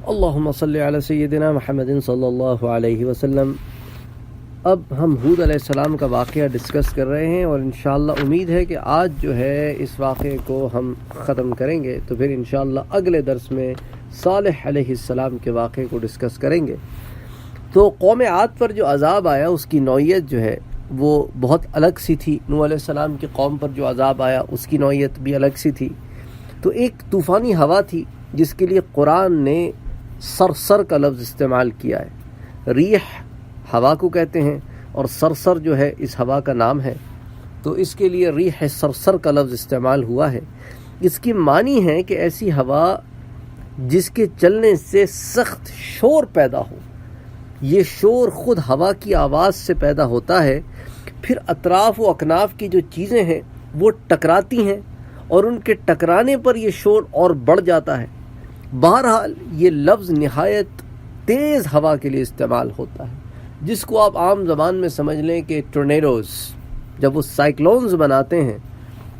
اللہم صلی علی سیدنا محمد صلی اللہ علیہ وسلم۔ اب ہم ہود علیہ السلام کا واقعہ ڈسکس کر رہے ہیں اور انشاءاللہ امید ہے کہ آج جو ہے اس واقعے کو ہم ختم کریں گے، تو پھر انشاءاللہ اگلے درس میں صالح علیہ السلام کے واقعے کو ڈسکس کریں گے۔ تو قوم عاد پر جو عذاب آیا اس کی نوعیت جو ہے وہ بہت الگ سی تھی۔ نوح علیہ السلام کی قوم پر جو عذاب آیا اس کی نوعیت بھی الگ سی تھی۔ تو ایک طوفانی ہوا تھی جس کے لیے قرآن نے سرسر کا لفظ استعمال کیا ہے۔ ریح ہوا کو کہتے ہیں اور سرسر جو ہے اس ہوا کا نام ہے، تو اس کے لیے ریح سرسر کا لفظ استعمال ہوا ہے۔ اس کی معنی ہے کہ ایسی ہوا جس کے چلنے سے سخت شور پیدا ہو۔ یہ شور خود ہوا کی آواز سے پیدا ہوتا ہے، پھر اطراف و اکناف کی جو چیزیں ہیں وہ ٹکراتی ہیں اور ان کے ٹکرانے پر یہ شور اور بڑھ جاتا ہے۔ بہرحال یہ لفظ نہایت تیز ہوا کے لیے استعمال ہوتا ہے، جس کو آپ عام زبان میں سمجھ لیں کہ ٹورنیڈوز جب وہ سائیکلونز بناتے ہیں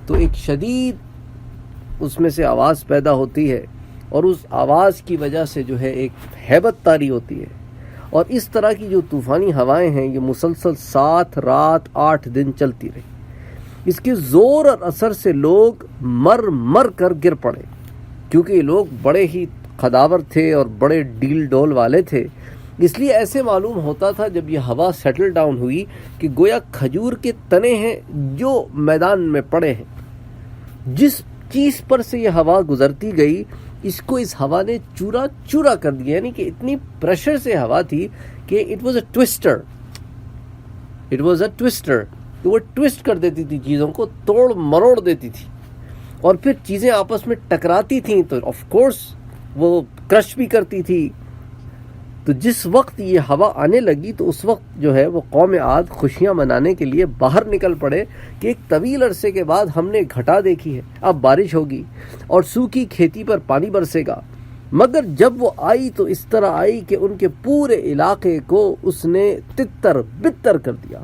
تو ایک شدید اس میں سے آواز پیدا ہوتی ہے اور اس آواز کی وجہ سے جو ہے ایک ہیبت طاری ہوتی ہے۔ اور اس طرح کی جو طوفانی ہوائیں ہیں یہ مسلسل 7 رات 8 دن چلتی رہی۔ اس کے زور اور اثر سے لوگ مر کر گر پڑے، کیونکہ یہ لوگ بڑے ہی قداور تھے اور بڑے ڈیل ڈول والے تھے۔ اس لیے ایسے معلوم ہوتا تھا جب یہ ہوا سیٹل ڈاؤن ہوئی کہ گویا کھجور کے تنے ہیں جو میدان میں پڑے ہیں۔ جس چیز پر سے یہ ہوا گزرتی گئی اس کو اس ہوا نے چورا چورا کر دیا، یعنی کہ اتنی پریشر سے ہوا تھی کہ اٹ واز اے ٹوسٹر، تو وہ ٹوسٹ کر دیتی تھی، چیزوں کو توڑ مروڑ دیتی تھی اور پھر چیزیں آپس میں ٹکراتی تھیں تو آف کورس وہ کرش بھی کرتی تھی۔ تو جس وقت یہ ہوا آنے لگی تو اس وقت جو ہے وہ قوم عاد خوشیاں منانے کے لیے باہر نکل پڑے کہ ایک طویل عرصے کے بعد ہم نے گھٹا دیکھی ہے، اب بارش ہوگی اور سوکھی کھیتی پر پانی برسے گا۔ مگر جب وہ آئی تو اس طرح آئی کہ ان کے پورے علاقے کو اس نے تتر بتر کر دیا۔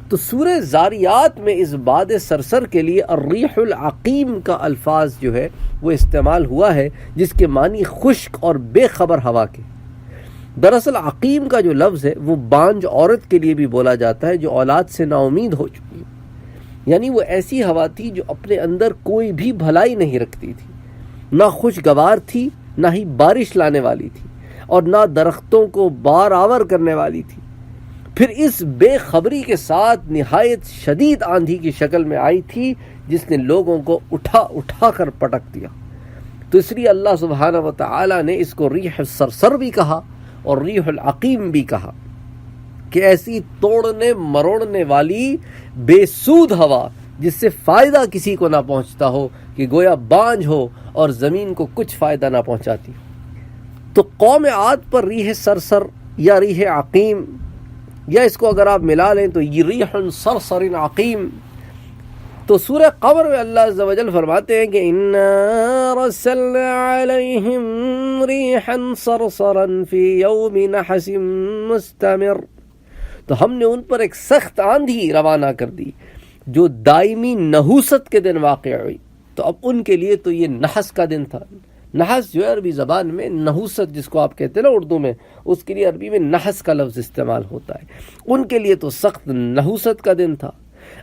تو سورہ زاریات میں اس باد سرسر کے لیے الریح العقیم کا الفاظ جو ہے وہ استعمال ہوا ہے، جس کے معنی خشک اور بے خبر ہوا کے۔ دراصل عقیم کا جو لفظ ہے وہ بانج عورت کے لیے بھی بولا جاتا ہے جو اولاد سے نا امید ہو چکی ہے، یعنی وہ ایسی ہوا تھی جو اپنے اندر کوئی بھی بھلائی نہیں رکھتی تھی، نہ خوشگوار تھی، نہ ہی بارش لانے والی تھی اور نہ درختوں کو بار آور کرنے والی تھی۔ پھر اس بے خبری کے ساتھ نہایت شدید آندھی کی شکل میں آئی تھی جس نے لوگوں کو اٹھا کر پٹک دیا۔ تو اس لیے اللہ سبحانہ و تعالی نے اس کو ریح سرسر بھی کہا اور ریح العقیم بھی کہا کہ ایسی توڑنے مروڑنے والی بے سود ہوا جس سے فائدہ کسی کو نہ پہنچتا ہو، کہ گویا بانجھ ہو اور زمین کو کچھ فائدہ نہ پہنچاتی۔ تو قوم عاد پر ریح سرسر یا ریح عقیم، یا اس کو اگر آپ ملا لیں تو یہ ریح صرصر عقیم۔ تو سورہ قمر میں اللہ عز و جل فرماتے ہیں کہ اِنَّا رَسَلْنَا عَلَيْهِمْ رِيحًا صَرْصَرًا فِي يَوْمِ نَحَسٍ مُسْتَمِرٍ، تو ہم نے ان پر ایک سخت آندھی روانہ کر دی جو دائمی نحوست کے دن واقع ہوئی۔ تو اب ان کے لیے تو یہ نحس کا دن تھا۔ نحس جو ہے عربی زبان میں نحوست جس کو آپ کہتے ہیں نا اردو میں، اس کے لیے عربی میں نحس کا لفظ استعمال ہوتا ہے۔ ان کے لیے تو سخت نحوست کا دن تھا۔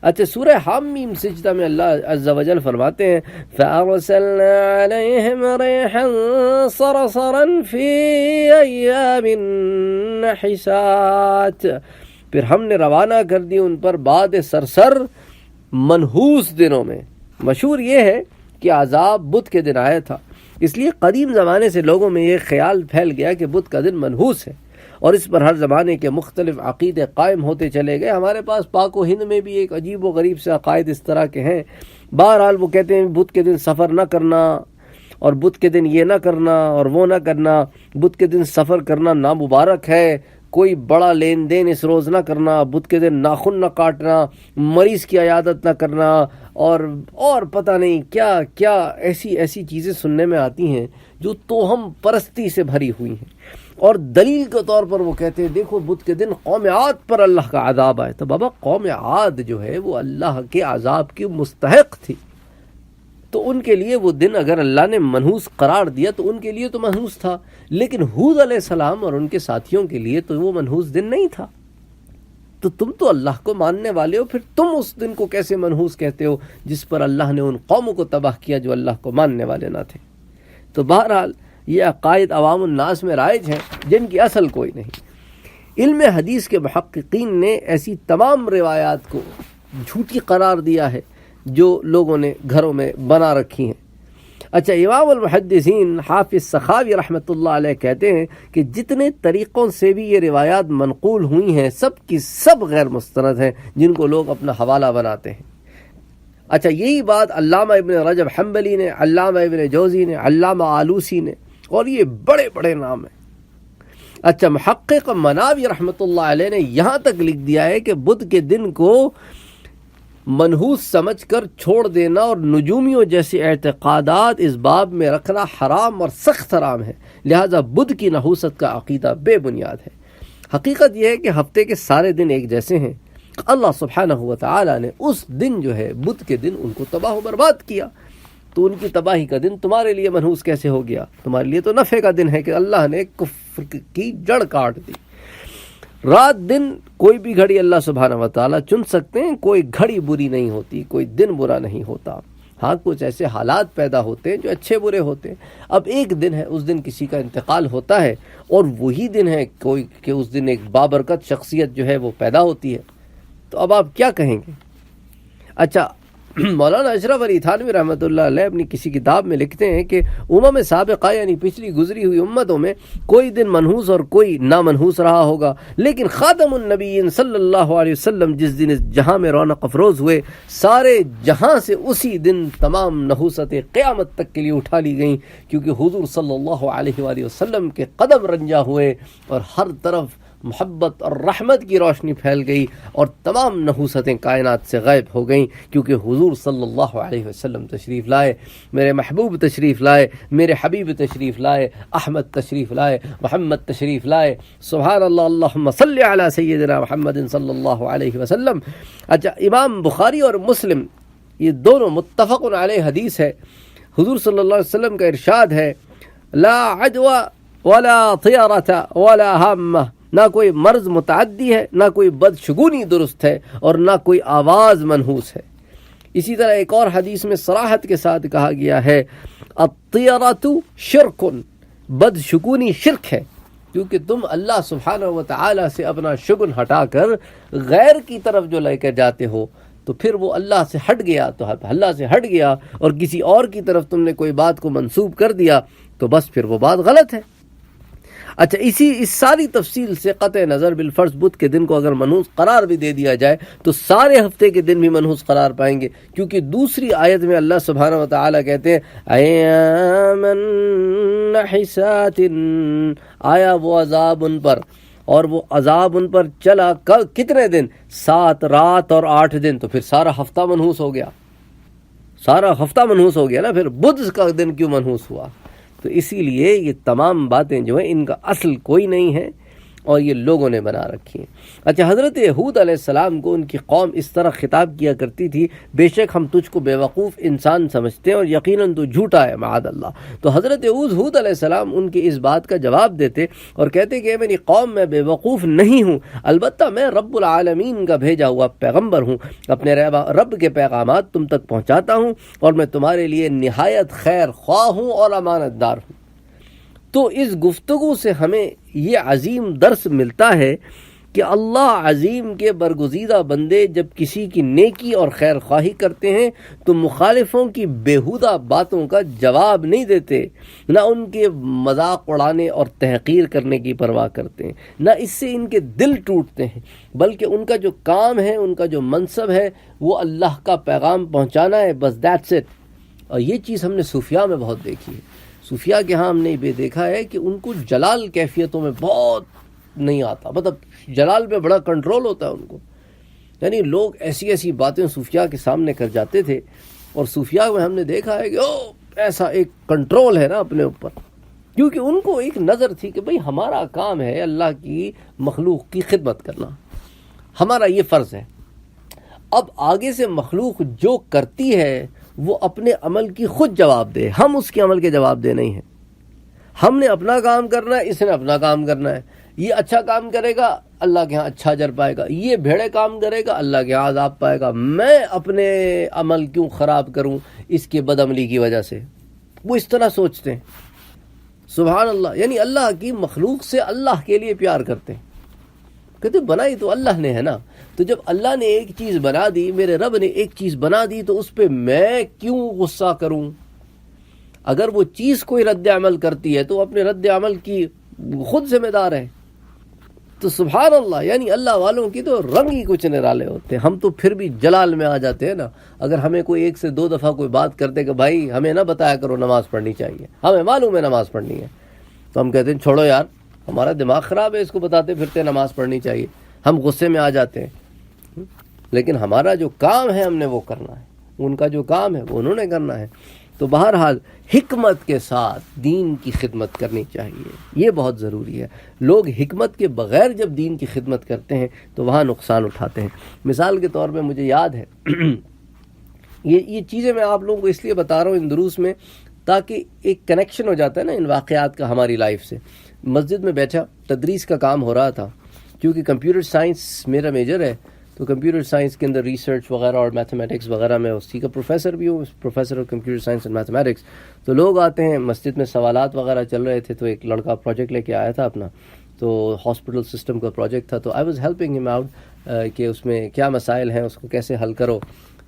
اچھا، سورہ حامیم سجدہ میں اللہ عز و جل فرماتے ہیں فَأَرْسَلْنَا عَلَيْهِمْ رِيحًا صَرْصَرًا فِي أَيَّامٍ نَحِسَاتٍ، پھر ہم نے روانہ کر دی ان پر باد سرسر منحوس دنوں میں۔ مشہور یہ ہے کہ عذاب بدھ کے دن آیا تھا، اس لیے قدیم زمانے سے لوگوں میں یہ خیال پھیل گیا کہ بدھ کا دن منحوس ہے، اور اس پر ہر زمانے کے مختلف عقیدے قائم ہوتے چلے گئے۔ ہمارے پاس پاک و ہند میں بھی ایک عجیب و غریب سے عقائد اس طرح کے ہیں۔ بہرحال وہ کہتے ہیں بدھ کے دن سفر نہ کرنا، اور بدھ کے دن یہ نہ کرنا اور وہ نہ کرنا، بدھ کے دن سفر کرنا نامبارک ہے، کوئی بڑا لین دین اس روز نہ کرنا، بدھ کے دن ناخن نہ کاٹنا، مریض کی عیادت نہ کرنا، اور پتہ نہیں کیا کیا ایسی چیزیں سننے میں آتی ہیں جو توہم پرستی سے بھری ہوئی ہیں۔ اور دلیل کے طور پر وہ کہتے ہیں دیکھو بدھ کے دن قوم عاد پر اللہ کا عذاب آئے، تو بابا قوم عاد جو ہے وہ اللہ کے عذاب کی مستحق تھی، تو ان کے لیے وہ دن اگر اللہ نے منحوس قرار دیا تو ان کے لیے تو منحوس تھا، لیکن ہود علیہ السلام اور ان کے ساتھیوں کے لیے تو وہ منحوس دن نہیں تھا۔ تو تم تو اللہ کو ماننے والے ہو، پھر تم اس دن کو کیسے منحوس کہتے ہو جس پر اللہ نے ان قوموں کو تباہ کیا جو اللہ کو ماننے والے نہ تھے؟ تو بہرحال یہ عقائد عوام الناس میں رائج ہیں جن کی اصل کوئی نہیں۔ علم حدیث کے محققین نے ایسی تمام روایات کو جھوٹی قرار دیا ہے جو لوگوں نے گھروں میں بنا رکھی ہیں۔ اچھا، امام المحدثین حافظ سخاوی رحمۃ اللہ علیہ کہتے ہیں کہ جتنے طریقوں سے بھی یہ روایات منقول ہوئی ہیں سب کی سب غیر مستند ہیں جن کو لوگ اپنا حوالہ بناتے ہیں۔ اچھا، یہی بات علامہ ابن رجب حنبلی نے، علامہ ابن جوزی نے، علامہ آلوسی نے، اور یہ بڑے بڑے نام ہیں۔ اچھا، محقق مناوی رحمۃ اللہ علیہ نے یہاں تک لکھ دیا ہے کہ بدھ کے دن کو منحوس سمجھ کر چھوڑ دینا اور نجومیوں جیسے اعتقادات اس باب میں رکھنا حرام اور سخت حرام ہے، لہذا بدھ کی نحوست کا عقیدہ بے بنیاد ہے۔ حقیقت یہ ہے کہ ہفتے کے سارے دن ایک جیسے ہیں۔ اللہ سبحانہ و تعالی نے اس دن جو ہے بدھ کے دن ان کو تباہ و برباد کیا، تو ان کی تباہی کا دن تمہارے لیے منحوس کیسے ہو گیا؟ تمہارے لیے تو نفع کا دن ہے کہ اللہ نے کفر کی جڑ کاٹ دی۔ رات دن کوئی بھی گھڑی اللہ سبحانہ و تعالیٰ چن سکتے ہیں، کوئی گھڑی بری نہیں ہوتی، کوئی دن برا نہیں ہوتا۔ ہاں، کچھ ایسے حالات پیدا ہوتے ہیں جو اچھے برے ہوتے ہیں۔ اب ایک دن ہے، اس دن کسی کا انتقال ہوتا ہے، اور وہی دن ہے کوئی کہ اس دن ایک بابرکت شخصیت جو ہے وہ پیدا ہوتی ہے، تو اب آپ کیا کہیں گے؟ اچھا، مولانا اشرف علی تھانوی رحمۃ اللہ علیہ اپنی کسی کتاب میں لکھتے ہیں کہ امم سابقہ یعنی پچھلی گزری ہوئی امتوں میں کوئی دن منحوس اور کوئی نامنحوس رہا ہوگا، لیکن خاتم النبیین صلی اللہ علیہ وسلم جس دن اس جہاں میں رونق افروز ہوئے، سارے جہاں سے اسی دن تمام نحوستیں قیامت تک کے لیے اٹھا لی گئیں، کیونکہ حضور صلی اللہ علیہ وآلہ وسلم کے قدم رنجا ہوئے اور ہر طرف محبت اور رحمت کی روشنی پھیل گئی، اور تمام نحوستیں کائنات سے غائب ہو گئیں، کیونکہ حضور صلی اللہ علیہ وسلم تشریف لائے، میرے محبوب تشریف لائے، میرے حبیب تشریف لائے، احمد تشریف لائے، محمد تشریف لائے۔ سبحان اللہ، اللہم صلی علی سیدنا محمد صلی اللہ علیہ وسلم۔ اچھا، امام بخاری اور مسلم یہ دونوں متفق علیہ حدیث ہے، حضور صلی اللہ علیہ وسلم کا ارشاد ہے، لا عدوى ولا طیرۃ ولا ہامہ، نہ کوئی مرض متعدی ہے، نہ کوئی بدشگونی درست ہے، اور نہ کوئی آواز منحوس ہے۔ اسی طرح ایک اور حدیث میں صراحت کے ساتھ کہا گیا ہے، الطیرۃ شرک، بدشگونی شرک ہے، کیونکہ تم اللہ سبحانہ و تعالی سے اپنا شگن ہٹا کر غیر کی طرف جو لے کر جاتے ہو، تو پھر وہ اللہ سے ہٹ گیا، تو اللہ سے ہٹ گیا اور کسی اور کی طرف تم نے کوئی بات کو منسوب کر دیا، تو بس پھر وہ بات غلط ہے۔ اچھا، اس ساری تفصیل سے قطع نظر بالفرض بدھ کے دن کو اگر منحوس قرار بھی دے دیا جائے تو سارے ہفتے کے دن بھی منحوس قرار پائیں گے، کیونکہ دوسری آیت میں اللہ سبحانہ و تعالیٰ کہتے ہیں ایامًا نحسات، آیا وہ عذاب ان پر، اور وہ عذاب ان پر چلا کتنے دن؟ 7 رات اور 8 دن، تو پھر سارا ہفتہ منحوس ہو گیا، سارا ہفتہ منحوس ہو گیا نا، پھر بدھ کا دن کیوں منحوس ہوا؟ تو اسی لیے یہ تمام باتیں جو ہیں ان کا اصل کوئی نہیں ہے، اور یہ لوگوں نے بنا رکھی ہیں۔ اچھا، حضرت ہود علیہ السلام کو ان کی قوم اس طرح خطاب کیا کرتی تھی، بے شک ہم تجھ کو بیوقوف انسان سمجھتے ہیں اور یقیناً تو جھوٹا ہے، معاذ اللہ۔ تو حضرت ہود علیہ السلام ان کی اس بات کا جواب دیتے اور کہتے کہ میری قوم میں بیوقوف نہیں ہوں، البتہ میں رب العالمین کا بھیجا ہوا پیغمبر ہوں، اپنے رب کے پیغامات تم تک پہنچاتا ہوں، اور میں تمہارے لیے نہایت خیر خواہ ہوں اور امانت دار ہوں۔ تو اس گفتگو سے ہمیں یہ عظیم درس ملتا ہے کہ اللہ عظیم کے برگزیدہ بندے جب کسی کی نیکی اور خیر خواہی کرتے ہیں تو مخالفوں کی بیہودہ باتوں کا جواب نہیں دیتے، نہ ان کے مذاق اڑانے اور تحقیر کرنے کی پرواہ کرتے ہیں، نہ اس سے ان کے دل ٹوٹتے ہیں، بلکہ ان کا جو کام ہے، ان کا جو منصب ہے، وہ اللہ کا پیغام پہنچانا ہے، بس دیٹس اٹ۔ اور یہ چیز ہم نے صوفیاء میں بہت دیکھی ہے۔ صوفیاء کے ہاں ہم نے یہ دیکھا ہے کہ ان کو جلال کیفیتوں میں بہت نہیں آتا، مطلب جلال پہ بڑا کنٹرول ہوتا ہے ان کو، یعنی لوگ ایسی ایسی باتیں صوفیاء کے سامنے کر جاتے تھے، اور صوفیاء میں ہم نے دیکھا ہے کہ ایسا ایک کنٹرول ہے نا اپنے اوپر، کیونکہ ان کو ایک نظر تھی کہ بھئی ہمارا کام ہے اللہ کی مخلوق کی خدمت کرنا، ہمارا یہ فرض ہے۔ اب آگے سے مخلوق جو کرتی ہے وہ اپنے عمل کی خود جواب دے، ہم اس کے عمل کے جواب دے نہیں ہیں۔ ہم نے اپنا کام کرنا ہے، اس نے اپنا کام کرنا ہے۔ یہ اچھا کام کرے گا اللہ کے ہاں اچھا اجر پائے گا، یہ بھیڑے کام کرے گا اللہ کے ہاں عذاب پائے گا۔ میں اپنے عمل کیوں خراب کروں اس کے بد عملی کی وجہ سے؟ وہ اس طرح سوچتے ہیں۔ سبحان اللہ، یعنی اللہ کی مخلوق سے اللہ کے لیے پیار کرتے ہیں۔ کہتے بنائی تو اللہ نے ہے نا، تو جب اللہ نے ایک چیز بنا دی، میرے رب نے ایک چیز بنا دی، تو اس پہ میں کیوں غصہ کروں؟ اگر وہ چیز کوئی رد عمل کرتی ہے تو وہ اپنے رد عمل کی خود ذمہ دار ہے۔ تو سبحان اللہ، یعنی اللہ والوں کی تو رنگ ہی کچھ نرالے ہوتے ہیں۔ ہم تو پھر بھی جلال میں آ جاتے ہیں نا، اگر ہمیں کوئی 1 سے 2 دفعہ کوئی بات کرتے کہ بھائی ہمیں نہ بتایا کرو نماز پڑھنی چاہیے، ہمیں معلوم ہے نماز پڑھنی ہے، تو ہم کہتے ہیں چھوڑو یار، ہمارا دماغ خراب ہے، اس کو بتاتے پھرتے نماز پڑھنی چاہیے، ہم غصے میں آ جاتے ہیں۔ لیکن ہمارا جو کام ہے ہم نے وہ کرنا ہے، ان کا جو کام ہے وہ انہوں نے کرنا ہے۔ تو بہرحال حکمت کے ساتھ دین کی خدمت کرنی چاہیے، یہ بہت ضروری ہے۔ لوگ حکمت کے بغیر جب دین کی خدمت کرتے ہیں تو وہاں نقصان اٹھاتے ہیں۔ مثال کے طور پہ مجھے یاد ہے یہ چیزیں میں آپ لوگوں کو اس لیے بتا رہا ہوں ان دروس میں تاکہ ایک کنیکشن ہو جاتا ہے نا ان واقعات کا ہماری لائف سے۔ مسجد میں بیٹھا تدریس کا کام ہو رہا تھا، کیونکہ کمپیوٹر سائنس میرا میجر ہے، تو کمپیوٹر سائنس کے اندر ریسرچ وغیرہ اور میتھمیٹکس وغیرہ میں اسی کا پروفیسر بھی ہوں، professor of computer science and mathematics. تو لوگ آتے ہیں، مسجد میں سوالات وغیرہ چل رہے تھے، تو ایک لڑکا پروجیکٹ لے کے آیا تھا اپنا، تو ہاسپٹل سسٹم کا پروجیکٹ تھا، تو آئی واز ہیلپنگ ہم آؤٹ کہ اس میں کیا مسائل ہیں، اس کو کیسے حل کرو۔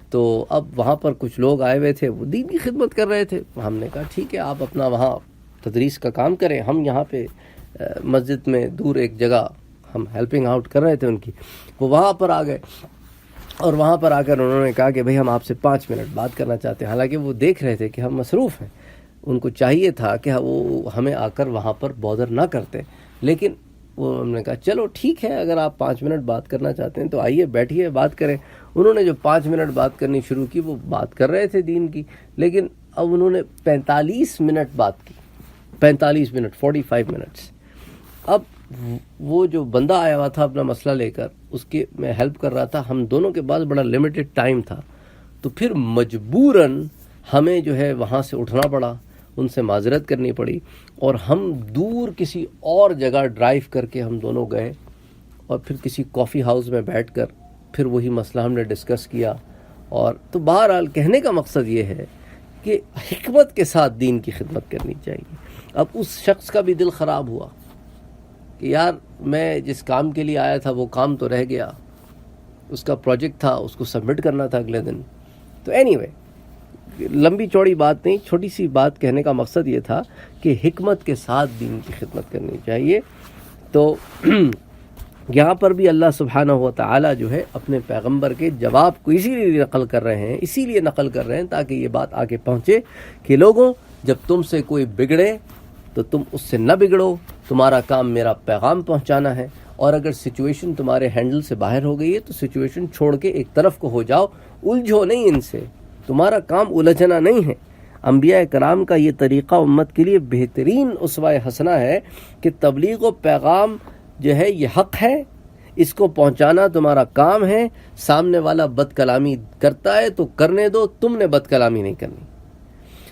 تو اب وہاں پر کچھ لوگ آئے ہوئے تھے، وہ دین کی خدمت کر رہے تھے۔ ہم نے کہا ٹھیک ہے آپ اپنا وہاں تدریس کا کام کریں، ہم یہاں پہ مسجد میں دور ایک جگہ ہم ہیلپنگ آؤٹ کر رہے تھے ان کی۔ وہ وہاں پر آ گئے اور وہاں پر آ کر انہوں نے کہا کہ بھئی ہم آپ سے 5 منٹ بات کرنا چاہتے ہیں، حالانکہ وہ دیکھ رہے تھے کہ ہم مصروف ہیں، ان کو چاہیے تھا کہ وہ ہمیں آ کر وہاں پر بودر نہ کرتے، لیکن وہ ہم نے کہا چلو ٹھیک ہے اگر آپ 5 منٹ بات کرنا چاہتے ہیں تو آئیے بیٹھیے بات کریں۔ انہوں نے جو 5 منٹ بات کرنی شروع کی، وہ بات کر رہے تھے دین کی، لیکن اب انہوں نے 45 منٹ بات کی، 45 منٹ 45 منٹس۔ اب وہ جو بندہ آیا ہوا تھا اپنا مسئلہ لے کر، اس کے میں ہیلپ کر رہا تھا، ہم دونوں کے پاس بڑا لمیٹڈ ٹائم تھا، تو پھر مجبوراً ہمیں جو ہے وہاں سے اٹھنا پڑا، ان سے معذرت کرنی پڑی، اور ہم دور کسی اور جگہ ڈرائیو کر کے ہم دونوں گئے، اور پھر کسی کافی ہاؤس میں بیٹھ کر پھر وہی مسئلہ ہم نے ڈسکس کیا۔ اور تو بہرحال کہنے کا مقصد یہ ہے کہ حکمت کے ساتھ دین کی خدمت کرنی چاہیے۔ اب اس شخص کا بھی دل خراب ہوا کہ یار میں جس کام کے لیے آیا تھا وہ کام تو رہ گیا، اس کا پروجیکٹ تھا، اس کو سبمٹ کرنا تھا اگلے دن۔ تو اینی وے، لمبی چوڑی بات نہیں، چھوٹی سی بات کہنے کا مقصد یہ تھا کہ حکمت کے ساتھ دین کی خدمت کرنی چاہیے۔ تو یہاں پر بھی اللہ سبحانہ و تعالی جو ہے اپنے پیغمبر کے جواب کو اسی لیے نقل کر رہے ہیں تاکہ یہ بات آگے پہنچے کہ لوگوں جب تم سے کوئی بگڑے تو تم اس سے نہ بگڑو، تمہارا کام میرا پیغام پہنچانا ہے، اور اگر سچویشن تمہارے ہینڈل سے باہر ہو گئی ہے تو سچویشن چھوڑ کے ایک طرف کو ہو جاؤ، الجھو نہیں ان سے، تمہارا کام الجھنا نہیں ہے۔ انبیاء کرام کا یہ طریقہ امت کے لیے بہترین اسوہ حسنہ ہے کہ تبلیغ و پیغام جو ہے یہ حق ہے، اس کو پہنچانا تمہارا کام ہے، سامنے والا بد کلامی کرتا ہے تو کرنے دو، تم نے بد کلامی نہیں کرنی۔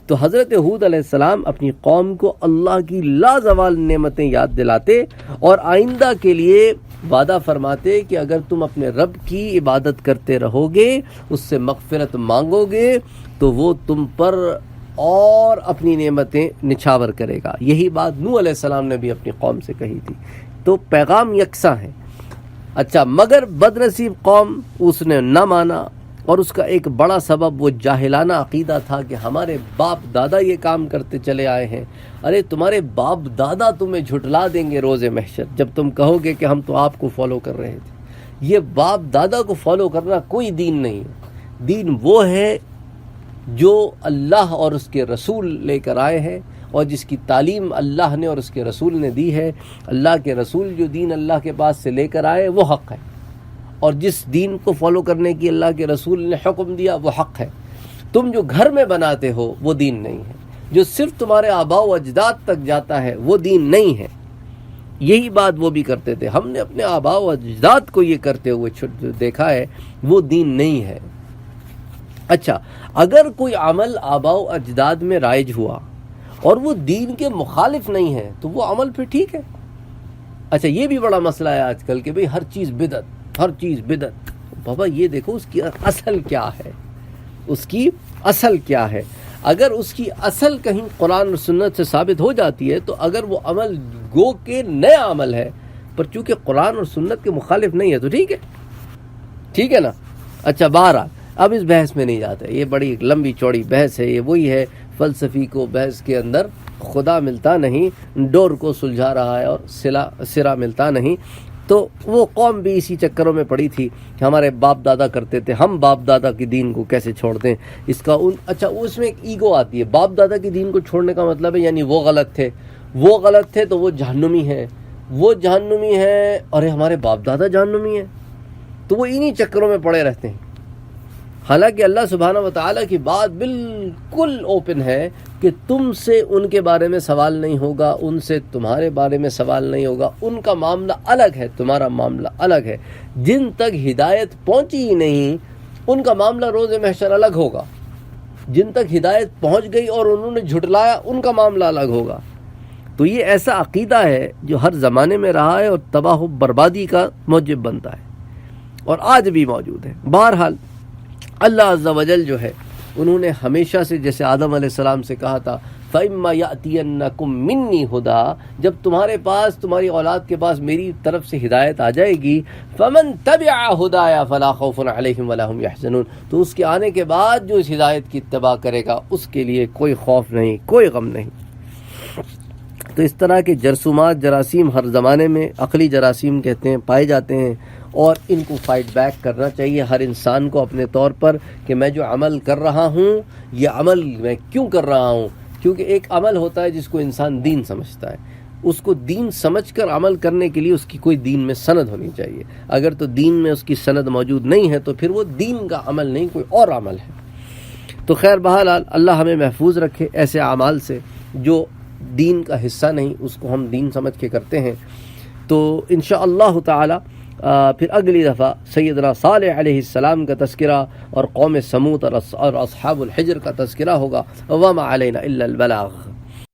تو حضرت ہود علیہ السلام اپنی قوم کو اللہ کی لازوال نعمتیں یاد دلاتے اور آئندہ کے لیے وعدہ فرماتے کہ اگر تم اپنے رب کی عبادت کرتے رہو گے، اس سے مغفرت مانگو گے تو وہ تم پر اور اپنی نعمتیں نچھاور کرے گا۔ یہی بات نوح علیہ السلام نے بھی اپنی قوم سے کہی تھی۔ تو پیغام یکساں ہے۔ اچھا، مگر بد نصیب قوم اس نے نہ مانا، اور اس کا ایک بڑا سبب وہ جاہلانہ عقیدہ تھا کہ ہمارے باپ دادا یہ کام کرتے چلے آئے ہیں۔ ارے تمہارے باپ دادا تمہیں جھٹلا دیں گے روز محشر جب تم کہو گے کہ ہم تو آپ کو فالو کر رہے تھے۔ یہ باپ دادا کو فالو کرنا کوئی دین نہیں ہے۔ دین وہ ہے جو اللہ اور اس کے رسول لے کر آئے ہیں، اور جس کی تعلیم اللہ نے اور اس کے رسول نے دی ہے۔ اللہ کے رسول جو دین اللہ کے پاس سے لے کر آئے وہ حق ہے، اور جس دین کو فالو کرنے کی اللہ کے رسول نے حکم دیا وہ حق ہے۔ تم جو گھر میں بناتے ہو وہ دین نہیں ہے، جو صرف تمہارے آباء و اجداد تک جاتا ہے وہ دین نہیں ہے۔ یہی بات وہ بھی کرتے تھے، ہم نے اپنے آباء و اجداد کو یہ کرتے ہوئے دیکھا ہے، وہ دین نہیں ہے۔ اچھا اگر کوئی عمل آباء و اجداد میں رائج ہوا اور وہ دین کے مخالف نہیں ہے تو وہ عمل پھر ٹھیک ہے. اچھا یہ بھی بڑا مسئلہ ہے آج کل کہ بھئی ہر چیز بدعت، ہر چیز بدعت. بابا یہ دیکھو اس کی اصل کیا ہے، اس کی اصل کیا ہے. اگر اس کی اصل کہیں قرآن اور سنت سے ثابت ہو جاتی ہے تو اگر وہ عمل گو کہ نیا عمل ہے پر چونکہ قرآن اور سنت کے مخالف نہیں ہے تو ٹھیک ہے، ٹھیک ہے نا. اچھا بہرحال اب اس بحث میں نہیں جاتے، یہ بڑی لمبی چوڑی بحث ہے. یہ وہی ہے فلسفی کو بحث کے اندر خدا ملتا نہیں، ڈور کو سلجھا رہا ہے اور سرا ملتا نہیں. تو وہ قوم بھی اسی چکروں میں پڑی تھی کہ ہمارے باپ دادا کرتے تھے، ہم باپ دادا کی دین کو کیسے چھوڑ دیں. اس کا اچھا اس میں ایک ایگو آتی ہے. باپ دادا کی دین کو چھوڑنے کا مطلب ہے یعنی وہ غلط تھے، وہ غلط تھے تو وہ جہنمی ہیں، وہ جہنمی ہیں اور ہمارے باپ دادا جہنمی ہیں. تو وہ انہی چکروں میں پڑے رہتے ہیں. حالانکہ اللہ سبحانہ و تعالیٰ کی بات بالکل اوپن ہے کہ تم سے ان کے بارے میں سوال نہیں ہوگا، ان سے تمہارے بارے میں سوال نہیں ہوگا. ان کا معاملہ الگ ہے، تمہارا معاملہ الگ ہے. جن تک ہدایت پہنچی ہی نہیں ان کا معاملہ روز محشر الگ ہوگا. جن تک ہدایت پہنچ گئی اور انہوں نے جھٹلایا ان کا معاملہ الگ ہوگا. تو یہ ایسا عقیدہ ہے جو ہر زمانے میں رہا ہے اور تباہ و بربادی کا موجب بنتا ہے اور آج بھی موجود ہے. بہرحال اللہ عز و جل جو ہے انہوں نے ہمیشہ سے جیسے آدم علیہ السلام سے کہا تھا فَإِمَّا يَأْتِيَنَّكُم مِّنِّي هُدًى، جب تمہارے پاس تمہاری اولاد کے پاس میری طرف سے ہدایت آ جائے گی فَمَن تَبِعَ هُدَايَ فَلَا خَوْفٌ عَلَيْهِمْ وَلَا هُمْ يَحْزَنُونَ، تو اس کے آنے کے بعد جو اس ہدایت کی اتباع کرے گا اس کے لیے کوئی خوف نہیں، کوئی غم نہیں. تو اس طرح کے جرثومات جراثیم ہر زمانے میں عقلی جراثیم کہتے ہیں پائے جاتے ہیں اور ان کو فائٹ بیک کرنا چاہیے ہر انسان کو اپنے طور پر کہ میں جو عمل کر رہا ہوں یہ عمل میں کیوں کر رہا ہوں. کیونکہ ایک عمل ہوتا ہے جس کو انسان دین سمجھتا ہے، اس کو دین سمجھ کر عمل کرنے کے لیے اس کی کوئی دین میں سند ہونی چاہیے. اگر تو دین میں اس کی سند موجود نہیں ہے تو پھر وہ دین کا عمل نہیں کوئی اور عمل ہے. تو خیر بہرحال اللہ ہمیں محفوظ رکھے ایسے اعمال سے جو دین کا حصہ نہیں، اس کو ہم دین سمجھ کے کرتے ہیں. تو انشاءاللہ تعالی پھر اگلی دفعہ سیدنا صالح علیہ السلام کا تذکرہ اور قوم سمود اور اصحاب الحجر کا تذکرہ ہوگا. وما علینا الا البلاغ.